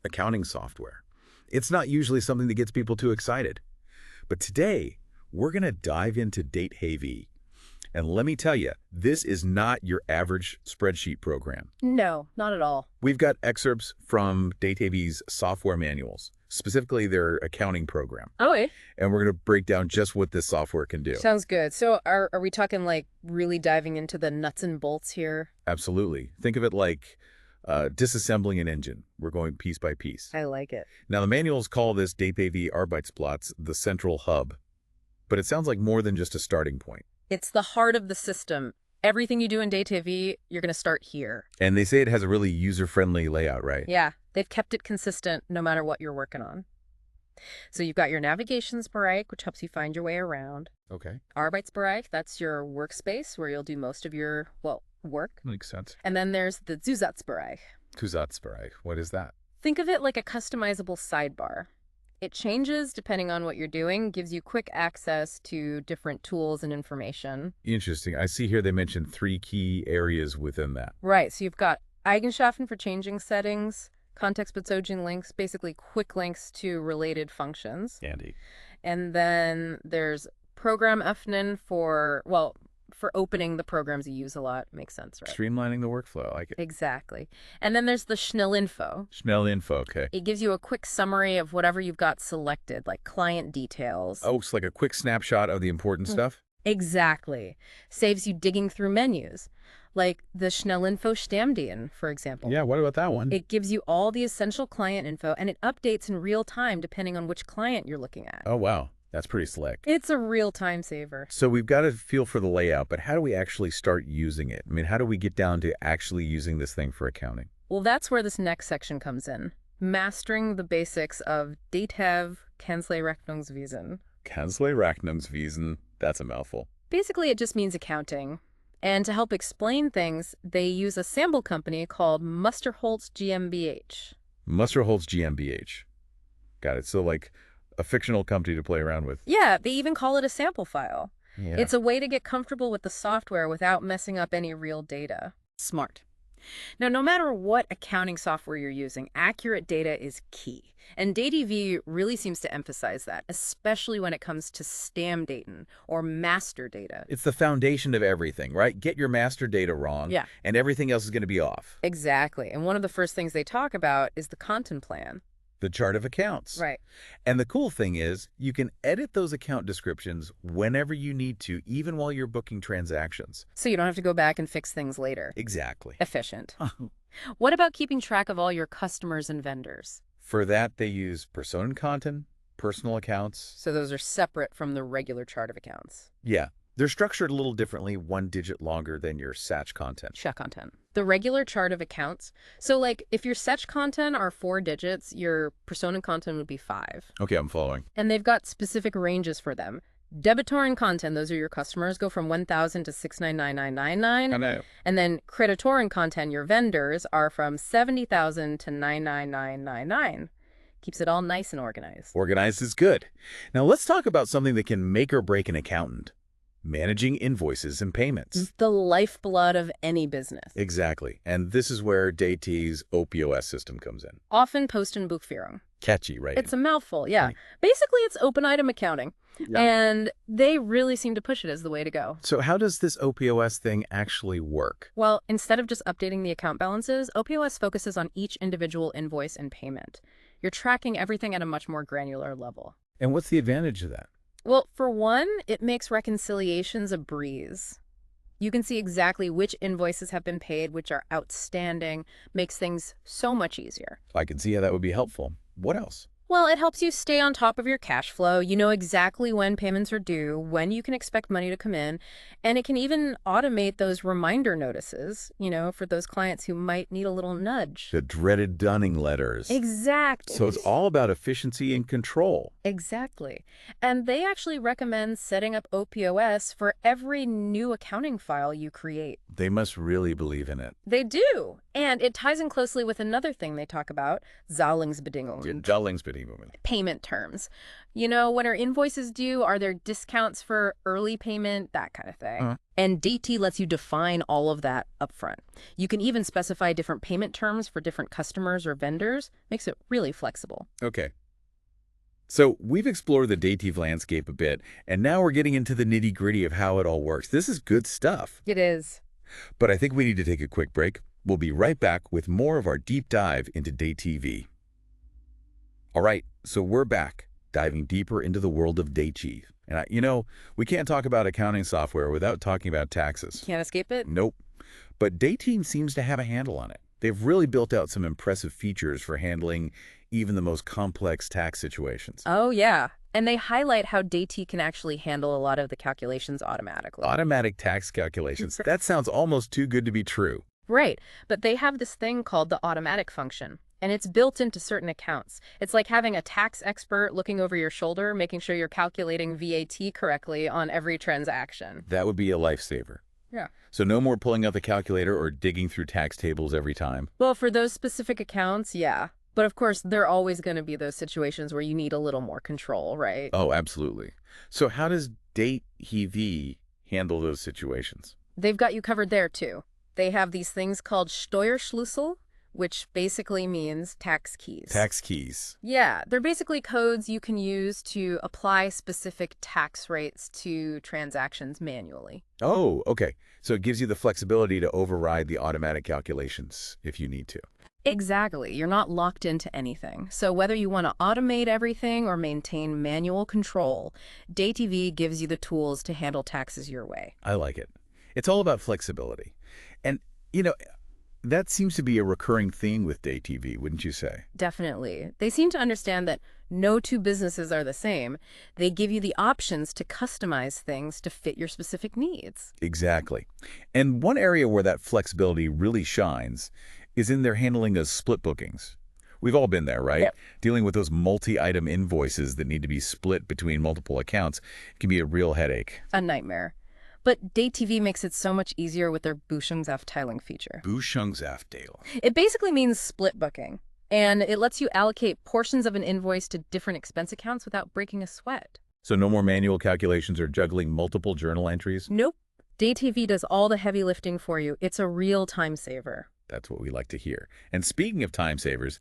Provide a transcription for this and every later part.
accounting software. It's not usually something that gets people too excited. But today, we're going to dive into DATEV. And let me tell you, this is not your average spreadsheet program. No, not at all. We've got excerpts from DATEV's software manuals, specifically their accounting program. Oh, eh? And we're going to break down just what this software can do. Sounds good. So are we talking like really diving into the nuts and bolts here? Absolutely. Think of it like disassembling an engine. We're going piece by piece. I like it. Now, the manuals call this DATEV Arbeitsplatz the central hub, but it sounds like more than just a starting point. It's the heart of the system. Everything you do in DATEV, you're going to start here. And they say it has a really user-friendly layout, right? Yeah, they've kept it consistent no matter what you're working on. So you've got your Navigationsbereich, which helps you find your way around. Okay. Arbeitsbereich, that's your workspace where you'll do most of your, well, work. Makes sense. And then there's the Zusatzbereich. Zusatzbereich. What is that? Think of it like a customizable sidebar. It changes depending on what you're doing, gives you quick access to different tools and information. Interesting. I see here they mentioned 3 key areas within that. Right, so you've got Eigenschaften for changing settings, kontextbezogene links, basically quick links to related functions. Andy. And then there's Program öffnen for opening the programs you use a lot. Makes sense, right? Streamlining the workflow. I like it. Exactly. And then there's the Schnellinfo. Schnellinfo, okay. It gives you a quick summary of whatever you've got selected, like client details. Oh, it's like a quick snapshot of the important stuff? Exactly. Saves you digging through menus, like the Schnellinfo Stammdienst, for example. Yeah, what about that one? It gives you all the essential client info, and it updates in real time depending on which client you're looking at. Oh, wow. That's pretty slick. It's a real time saver. So we've got a feel for the layout, but how do we actually start using it? I mean, how do we get down to actually using this thing for accounting? Well, that's where this next section comes in. Mastering the basics of DATEV Kanzleirechnungswesen. Kanzleirechnungswesen. That's a mouthful. Basically, it just means accounting. And to help explain things, they use a sample company called Musterholz GmbH. Musterholz GmbH. Got it. So like a fictional company to play around with. Yeah, they even call it a sample file. Yeah. It's a way to get comfortable with the software without messing up any real data. Smart. Now, no matter what accounting software you're using, accurate data is key. And DATEV really seems to emphasize that, especially when it comes to Stammdaten or master data. It's the foundation of everything, right? Get your master data wrong, Yeah. and everything else is going to be off. Exactly. And one of the first things they talk about is the content plan. The chart of accounts. Right. And the cool thing is you can edit those account descriptions whenever you need to, even while you're booking transactions. So you don't have to go back and fix things later. Exactly. Efficient. What about keeping track of all your customers and vendors? For that, they use Personenkonten, personal accounts. So those are separate from the regular chart of accounts. Yeah. They're structured a little differently, 1 digit longer than your SACH content. SACH content. The regular chart of accounts. So like if your SACH content are 4 digits, your Personenkonten would be 5. Okay, I'm following. And they've got specific ranges for them. Debitorenkonten, those are your customers, go from 1,000 to 699,999. I know. And then Kreditorenkonten, your vendors, are from 70,000 to 99999. Keeps it all nice and organized. Organized is good. Now let's talk about something that can make or break an accountant. Managing invoices and payments. The lifeblood of any business. Exactly. And this is where DATEV's OPOS system comes in. Often Postenbuchführung. Catchy, right? It's a mouthful, yeah. Basically, it's open item accounting. Yeah. And they really seem to push it as the way to go. So how does this OPOS thing actually work? Well, instead of just updating the account balances, OPOS focuses on each individual invoice and payment. You're tracking everything at a much more granular level. And what's the advantage of that? Well, for one, it makes reconciliations a breeze. You can see exactly which invoices have been paid, which are outstanding, makes things so much easier. I can see how that would be helpful. What else? Well, it helps you stay on top of your cash flow. You know exactly when payments are due, when you can expect money to come in, and it can even automate those reminder notices, for those clients who might need a little nudge. The dreaded dunning letters. Exactly. So it's all about efficiency and control. Exactly. And they actually recommend setting up OPOS for every new accounting file you create. They must really believe in it. They do. And it ties in closely with another thing they talk about, Zahlungsbedingungen, Zahlungsbedingungen. payment terms. You know, when our invoices due, are there discounts for early payment, that kind of thing. Uh-huh. And DT lets you define all of that upfront. You can even specify different payment terms for different customers or vendors. Makes it really flexible. Okay. So we've explored the DATEV landscape a bit, and now we're getting into the nitty-gritty of how it all works. This is good stuff. It is. But I think we need to take a quick break. We'll be right back with more of our deep dive into DATEV. All right, so we're back, diving deeper into the world of DATEV. And we can't talk about accounting software without talking about taxes. Can't escape it? Nope. But DATEV seems to have a handle on it. They've really built out some impressive features for handling even the most complex tax situations. Oh, yeah. And they highlight how DATEV can actually handle a lot of the calculations automatically. Automatic tax calculations. That sounds almost too good to be true. Right. But they have this thing called the automatic function, and it's built into certain accounts. It's like having a tax expert looking over your shoulder, making sure you're calculating VAT correctly on every transaction. That would be a lifesaver. Yeah. So no more pulling out the calculator or digging through tax tables every time. Well, for those specific accounts, yeah. But of course, there are always going to be those situations where you need a little more control, right? Oh, absolutely. So how does DATEV handle those situations? They've got you covered there, too. They have these things called Steuerschlüssel, which basically means tax keys. Tax keys. Yeah, they're basically codes you can use to apply specific tax rates to transactions manually. Oh, okay. So it gives you the flexibility to override the automatic calculations if you need to. Exactly. You're not locked into anything. So whether you want to automate everything or maintain manual control, DATEV gives you the tools to handle taxes your way. I like it. It's all about flexibility. And, that seems to be a recurring theme with DATEV, wouldn't you say? Definitely. They seem to understand that no two businesses are the same. They give you the options to customize things to fit your specific needs. Exactly. And one area where that flexibility really shines is in their handling of split bookings. We've all been there, right? Yep. Dealing with those multi-item invoices that need to be split between multiple accounts can be a real headache. A nightmare. But DATEV makes it so much easier with their Buchungsaufteilung feature. Buchungsaufteilung. It basically means split booking, and it lets you allocate portions of an invoice to different expense accounts without breaking a sweat. So no more manual calculations or juggling multiple journal entries? Nope. DATEV does all the heavy lifting for you. It's a real time saver. That's what we like to hear. And speaking of time savers,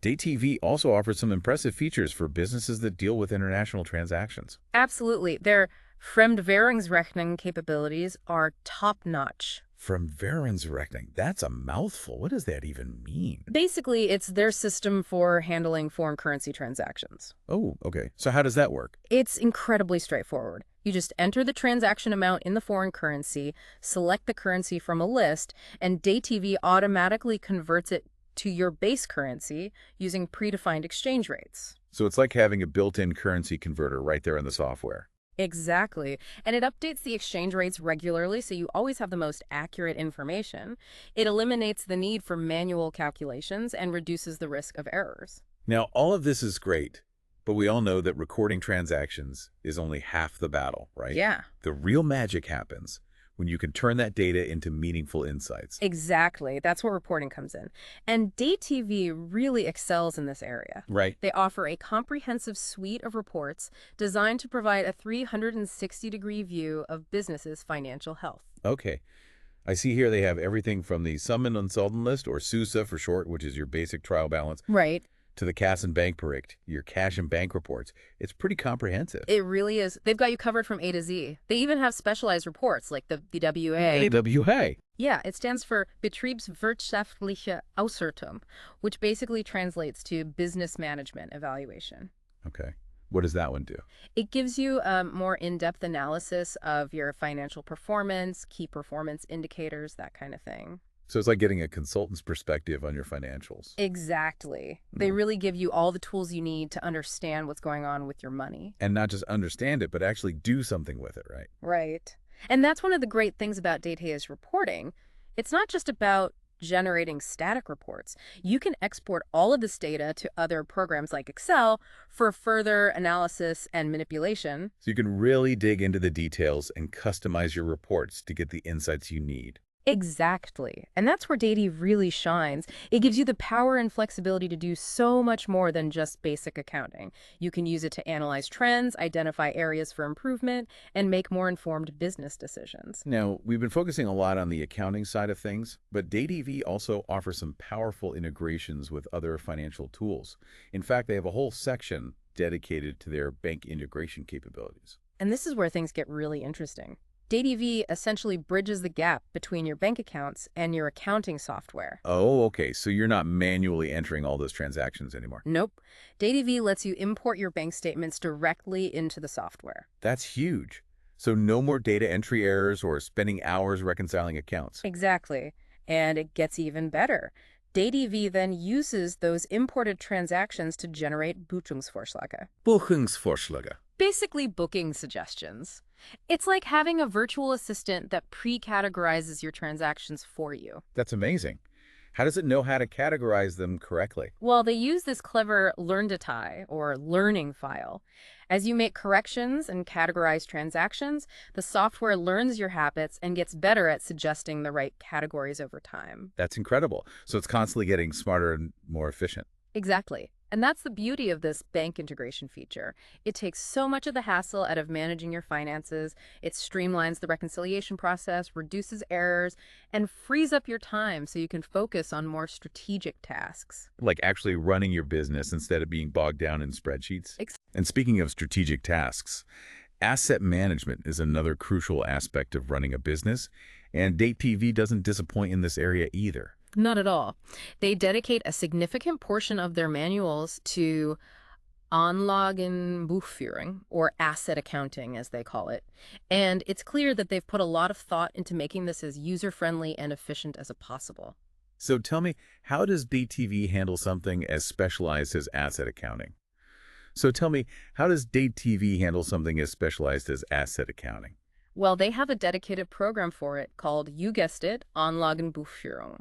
DATEV also offers some impressive features for businesses that deal with international transactions. Absolutely. Their Fremdwährungsrechnung capabilities are top-notch. Fremdwährungsrechnung. That's a mouthful. What does that even mean? Basically, it's their system for handling foreign currency transactions. Oh, okay. So how does that work? It's incredibly straightforward. You just enter the transaction amount in the foreign currency, select the currency from a list, and DATEV automatically converts it to your base currency using predefined exchange rates. So it's like having a built-in currency converter right there in the software. Exactly. And it updates the exchange rates regularly, so you always have the most accurate information. It eliminates the need for manual calculations and reduces the risk of errors. Now, all of this is great, but we all know that recording transactions is only half the battle, right? Yeah. The real magic happens when you can turn that data into meaningful insights. Exactly. That's where reporting comes in. And DATEV really excels in this area. Right. They offer a comprehensive suite of reports designed to provide a 360-degree view of businesses' financial health. Okay. I see here they have everything from the Summen und Salden list, or SUSA for short, which is your basic trial balance, Right. to the Cash and Bankbericht, your cash and bank reports. It's pretty comprehensive. It really is. They've got you covered from A to Z. They even have specialized reports like the BWA. AWA. Yeah, it stands for Betriebswirtschaftliche Auswertung, which basically translates to business management evaluation. Okay. What does that one do? It gives you a more in-depth analysis of your financial performance, key performance indicators, that kind of thing. So it's like getting a consultant's perspective on your financials. Exactly. They really give you all the tools you need to understand what's going on with your money. And not just understand it, but actually do something with it, right? Right. And that's one of the great things about DATEV's reporting. It's not just about generating static reports, you can export all of this data to other programs like Excel for further analysis and manipulation. So you can really dig into the details and customize your reports to get the insights you need. Exactly. And that's where DATEV really shines. It gives you the power and flexibility to do so much more than just basic accounting. You can use it to analyze trends, identify areas for improvement, and make more informed business decisions. Now, we've been focusing a lot on the accounting side of things, but DATEV also offers some powerful integrations with other financial tools. In fact, they have a whole section dedicated to their bank integration capabilities. And this is where things get really interesting. DATEV essentially bridges the gap between your bank accounts and your accounting software. Oh, okay, so you're not manually entering all those transactions anymore. Nope. DATEV lets you import your bank statements directly into the software. That's huge. So no more data entry errors or spending hours reconciling accounts. Exactly. And it gets even better. DATEV then uses those imported transactions to generate Buchungsvorschläge. Buchungsvorschläge. Basically booking suggestions. It's like having a virtual assistant that pre-categorizes your transactions for you. That's amazing. How does it know how to categorize them correctly? Well, they use this clever LearnDatei, or learning file. As you make corrections and categorize transactions, the software learns your habits and gets better at suggesting the right categories over time. That's incredible. So it's constantly getting smarter and more efficient. Exactly. And that's the beauty of this bank integration feature. It takes so much of the hassle out of managing your finances. It streamlines the reconciliation process, reduces errors, and frees up your time so you can focus on more strategic tasks. Like actually running your business instead of being bogged down in spreadsheets. And speaking of strategic tasks, asset management is another crucial aspect of running a business, and DateTV doesn't disappoint in this area either. Not at all. They dedicate a significant portion of their manuals to Anlagenbuchführung, or asset accounting, as they call it. And it's clear that they've put a lot of thought into making this as user-friendly and efficient as possible. So tell me, how does DateTV handle something as specialized as asset accounting? Well, they have a dedicated program for it called, you guessed it, Anlagenbuchführung.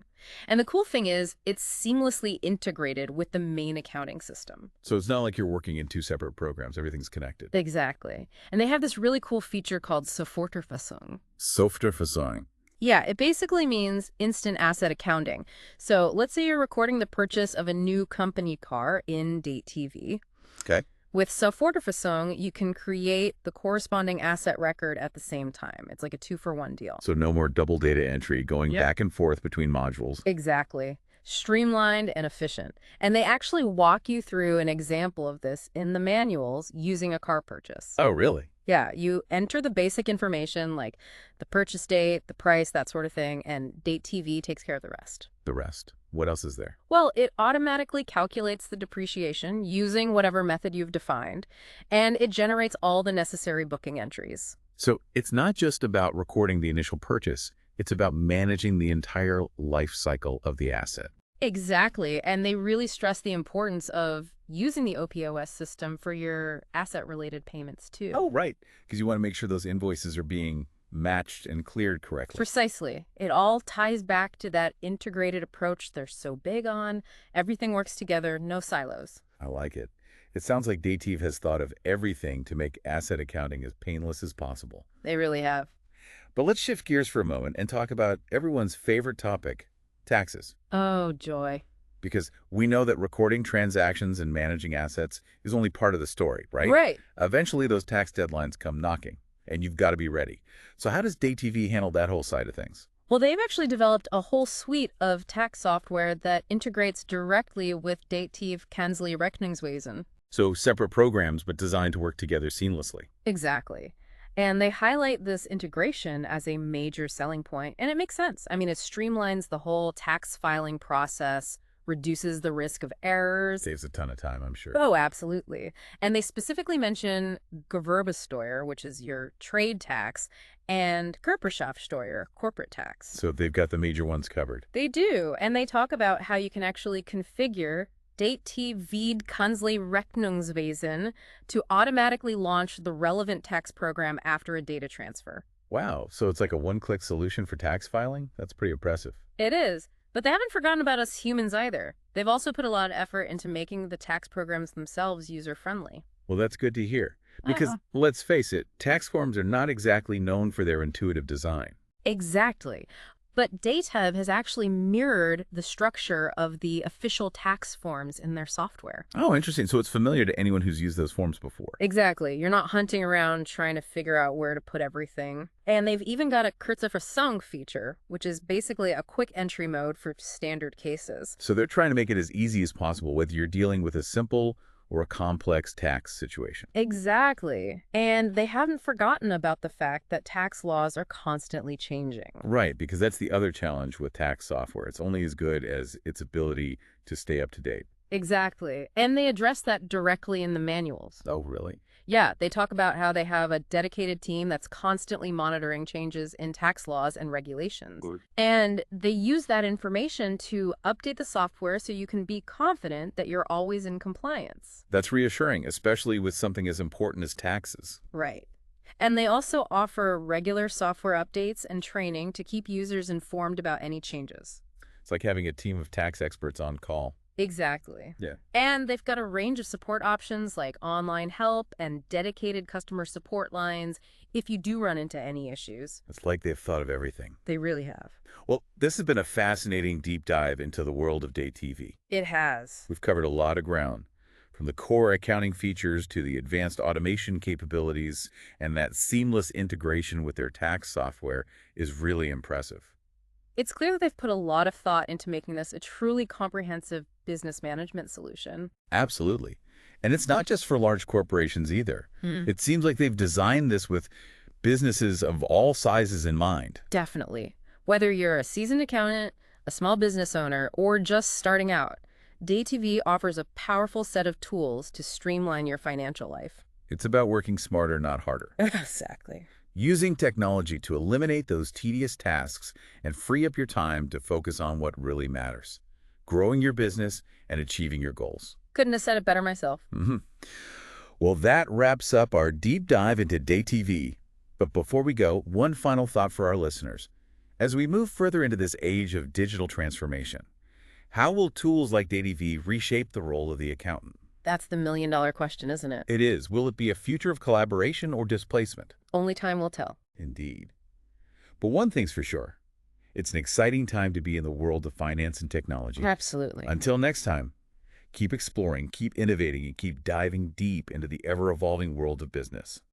And the cool thing is, it's seamlessly integrated with the main accounting system. So it's not like you're working in two separate programs. Everything's connected. Exactly. And they have this really cool feature called Soforterfassung. Softwareversorgung. Yeah, it basically means instant asset accounting. So let's say you're recording the purchase of a new company car in DateTV. Okay. With Soforterfassung, you can create the corresponding asset record at the same time. It's like a 2-for-1 deal. So no more double data entry going back and forth between modules. Exactly. Streamlined and efficient. And they actually walk you through an example of this in the manuals using a car purchase. Oh, really? Yeah, you enter the basic information like the purchase date, the price, that sort of thing, and DateTV takes care of the rest. The rest. What else is there? Well, it automatically calculates the depreciation using whatever method you've defined, and it generates all the necessary booking entries. So it's not just about recording the initial purchase. It's about managing the entire life cycle of the asset. Exactly, and they really stress the importance of using the OPOS system for your asset-related payments, too. Oh, right. Because you want to make sure those invoices are being matched and cleared correctly. Precisely. It all ties back to that integrated approach they're so big on. Everything works together, no silos. I like it. It sounds like DateTV has thought of everything to make asset accounting as painless as possible. They really have. But let's shift gears for a moment and talk about everyone's favorite topic, taxes. Oh, joy. Because we know that recording transactions and managing assets is only part of the story, right? Right. Eventually, those tax deadlines come knocking, and you've got to be ready. So how does DateTV handle that whole side of things? Well, they've actually developed a whole suite of tax software that integrates directly with DATEV Kanzlei Rechnungswesen. So separate programs, but designed to work together seamlessly. Exactly. And they highlight this integration as a major selling point, and it makes sense. I mean, it streamlines the whole tax filing process, reduces the risk of errors. Saves a ton of time, I'm sure. Oh, absolutely. And they specifically mention Gewerbesteuer, which is your trade tax, and Körperschaftsteuer, corporate tax. So they've got the major ones covered. They do, and they talk about how you can actually configure DATEV Kanzlei Rechnungswesen to automatically launch the relevant tax program after a data transfer. Wow, so it's like a one-click solution for tax filing? That's pretty impressive. It is. But they haven't forgotten about us humans either. They've also put a lot of effort into making the tax programs themselves user-friendly. Well, that's good to hear. Because Uh, let's face it, tax forms are not exactly known for their intuitive design. exactly. But DATEV has actually mirrored the structure of the official tax forms in their software. Oh, interesting. So it's familiar to anyone who's used those forms before. Exactly. You're not hunting around trying to figure out where to put everything. And they've even got a Kurzverfassung feature, which is basically a quick entry mode for standard cases. So they're trying to make it as easy as possible, whether you're dealing with a simple or a complex tax situation. Exactly. And they haven't forgotten about the fact that tax laws are constantly changing. Right, because that's the other challenge with tax software. It's only as good as its ability to stay up to date. Exactly. And they address that directly in the manuals. Oh, really? Yeah, they talk about how they have a dedicated team that's constantly monitoring changes in tax laws and regulations. Good. And they use that information to update the software so you can be confident that you're always in compliance. That's reassuring, especially with something as important as taxes. Right. And they also offer regular software updates and training to keep users informed about any changes. It's like having a team of tax experts on call. Exactly. Yeah. And they've got a range of support options like online help and dedicated customer support lines if you do run into any issues. It's like they've thought of everything. They really have. Well, this has been a fascinating deep dive into the world of DATEV. It has. We've covered a lot of ground, from the core accounting features to the advanced automation capabilities, and that seamless integration with their tax software is really impressive. It's clear that they've put a lot of thought into making this a truly comprehensive business management solution. Absolutely. And it's not just for large corporations either. It seems like they've designed this with businesses of all sizes in mind. Definitely. Whether you're a seasoned accountant, a small business owner, or just starting out, DATEV offers a powerful set of tools to streamline your financial life. It's about working smarter, not harder. Exactly. Using technology to eliminate those tedious tasks and free up your time to focus on what really matters. Growing your business and achieving your goals. Couldn't have said it better myself. Well, that wraps up our deep dive into DATEV. But before we go, one final thought for our listeners. As we move further into this age of digital transformation, how will tools like DATEV reshape the role of the accountant? That's the million-dollar question, isn't it? It is. Will it be a future of collaboration or displacement? Only time will tell. Indeed. But one thing's for sure. It's an exciting time to be in the world of finance and technology. Absolutely. Until next time, keep exploring, keep innovating, and keep diving deep into the ever-evolving world of business.